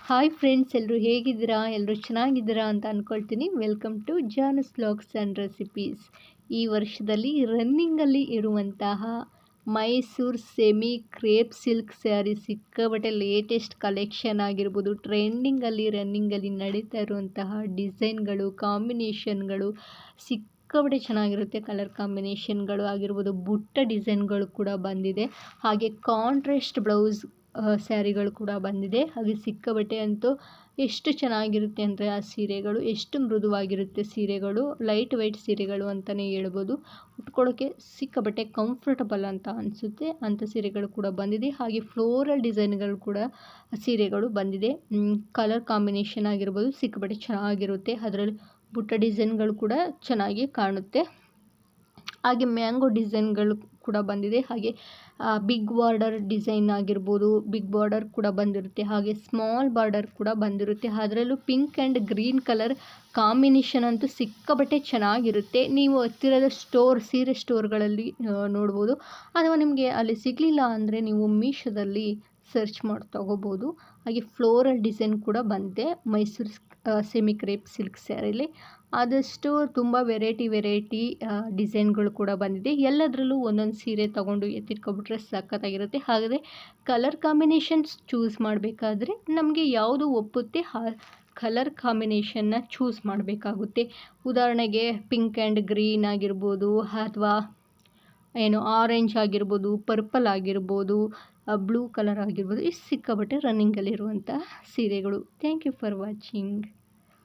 Hi friends, ಎಲ್ಲರೂ ಹೇಗಿದ್ದೀರಾ? ಎಲ್ಲರೂ ಚೆನ್ನಾಗಿದ್ದೀರಾ ಅಂತ ಅಂದ್ಕೊಳ್ತೀನಿ. Welcome to Janas vlogs and recipes. ಈ ವರ್ಷದಲ್ಲಿ ರನ್ನಿಂಗಲ್ಲಿ ಇರುವಂತಹ Mysore semi crepe silk saree ಸಿಕ್ಕಾಪಟ್ಟೆ ಲೇಟೆಸ್ಟ್ ಕಲೆಕ್ಷನ್ ಆಗಿರ್ಬೋದು, ಟ್ರೆಂಡಿಂಗಲ್ಲಿ ರನ್ನಿಂಗಲ್ಲಿ ನಡೀತಾ ಇರುವಂತಹ ಡಿಸೈನ್ಗಳು, ಕಾಂಬಿನೇಷನ್ಗಳು ಸಿಕ್ಕಾಪಟ್ಟೆ ಚೆನ್ನಾಗಿರುತ್ತೆ. ಕಲರ್ ಕಾಂಬಿನೇಷನ್ಗಳು ಆಗಿರ್ಬೋದು, ಬುಟ್ಟ ಡಿಸೈನ್ಗಳು ಕೂಡ ಬಂದಿದೆ. ಹಾಗೆ ಕಾಂಟ್ರಾಸ್ಟ್ ಬ್ಲೌಸ್ ಸ್ಯಾರಿಗಳು ಕೂಡ ಬಂದಿದೆ. ಹಾಗೆ ಸಿಕ್ಕಾಪಟ್ಟೆ ಅಂತೂ ಎಷ್ಟು ಚೆನ್ನಾಗಿರುತ್ತೆ ಅಂದರೆ ಆ ಸೀರೆಗಳು ಎಷ್ಟು ಮೃದುವಾಗಿರುತ್ತೆ. ಸೀರೆಗಳು ಲೈಟ್ ವೆಯ್ಟ್ ಸೀರೆಗಳು ಅಂತಲೇ ಹೇಳ್ಬೋದು. ಉಟ್ಕೊಳ್ಳೋಕ್ಕೆ ಸಿಕ್ಕಾಪಟ್ಟೆ ಕಂಫರ್ಟಬಲ್ ಅಂತ ಅನಿಸುತ್ತೆ ಅಂಥ ಸೀರೆಗಳು ಕೂಡ ಬಂದಿದೆ. ಹಾಗೆ ಫ್ಲೋರಲ್ ಡಿಸೈನ್ಗಳು ಕೂಡ ಸೀರೆಗಳು ಬಂದಿದೆ. ಕಲರ್ ಕಾಂಬಿನೇಷನ್ ಆಗಿರ್ಬೋದು ಸಿಕ್ಕಾಪಟ್ಟೆ ಚೆನ್ನಾಗಿರುತ್ತೆ. ಅದರಲ್ಲಿ ಬುಟ್ಟ ಡಿಸೈನ್ಗಳು ಕೂಡ ಚೆನ್ನಾಗಿ ಕಾಣುತ್ತೆ. ಹಾಗೆ ಮ್ಯಾಂಗೋ ಡಿಸೈನ್ಗಳು ಕೂಡ ಬಂದಿದೆ. ಹಾಗೆ ಬಿಗ್ ಬಾರ್ಡರ್ ಡಿಸೈನ್ ಆಗಿರ್ಬೋದು, ಬಿಗ್ ಬಾರ್ಡರ್ ಕೂಡ ಬಂದಿರುತ್ತೆ. ಹಾಗೆ ಸ್ಮಾಲ್ ಬಾರ್ಡರ್ ಕೂಡ ಬಂದಿರುತ್ತೆ. ಅದರಲ್ಲೂ pink and green colour combination ಅಂತೂ ಸಿಕ್ಕಾಪಟ್ಟೆ ಚೆನ್ನಾಗಿರುತ್ತೆ. ನೀವು ಹತ್ತಿರದ ಸೀರೆ ಸ್ಟೋರ್ಗಳಲ್ಲಿ ನೋಡ್ಬೋದು. ಅಥವಾ ನಿಮಗೆ ಅಲ್ಲಿ ಸಿಗಲಿಲ್ಲ ಅಂದರೆ ನೀವು ಮೀಶೋದಲ್ಲಿ ಸರ್ಚ್ ಮಾಡಿ ತೊಗೋಬೋದು. ಹಾಗೆ ಫ್ಲೋರಲ್ ಡಿಸೈನ್ ಕೂಡ ಬಂದಿದೆ ಮೈಸೂರು ಸೆಮಿ ಕ್ರೇಪ್ ಸಿಲ್ಕ್ ಸ್ಯಾರಿಲಿ. ಆದಷ್ಟು ತುಂಬ ವೆರೈಟಿ ಡಿಸೈನ್ಗಳು ಕೂಡ ಬಂದಿದೆ. ಎಲ್ಲದರಲ್ಲೂ ಒಂದೊಂದು ಸೀರೆ ತೊಗೊಂಡು ಎತ್ತಿಟ್ಕೊಬಿಟ್ರೆ ಸಖತ್ತಾಗಿರುತ್ತೆ. ಹಾಗಾದರೆ ಕಲರ್ ಕಾಂಬಿನೇಷನ್ಸ್ ಚೂಸ್ ಮಾಡಬೇಕಾದ್ರೆ ನಮಗೆ ಯಾವುದು ಒಪ್ಪುತ್ತೆ ಆ ಕಲರ್ ಕಾಂಬಿನೇಷನ್ನ ಚೂಸ್ ಮಾಡಬೇಕಾಗುತ್ತೆ. ಉದಾಹರಣೆಗೆ ಪಿಂಕ್ ಆ್ಯಂಡ್ ಗ್ರೀನ್ ಆಗಿರ್ಬೋದು, ಅಥವಾ ಆರೆಂಜ್ ಆಗಿರ್ಬೋದು, ಪರ್ಪಲ್ ಆಗಿರ್ಬೋದು, ಬ್ಲೂ ಕಲರ್ ಆಗಿರ್ಬೋದು. ಇಷ್ಟು ಸಿಕ್ಕಾಪಟ್ಟೆ ರನ್ನಿಂಗಲ್ಲಿರುವಂಥ ಸೀರೆಗಳು. Thank you for watching.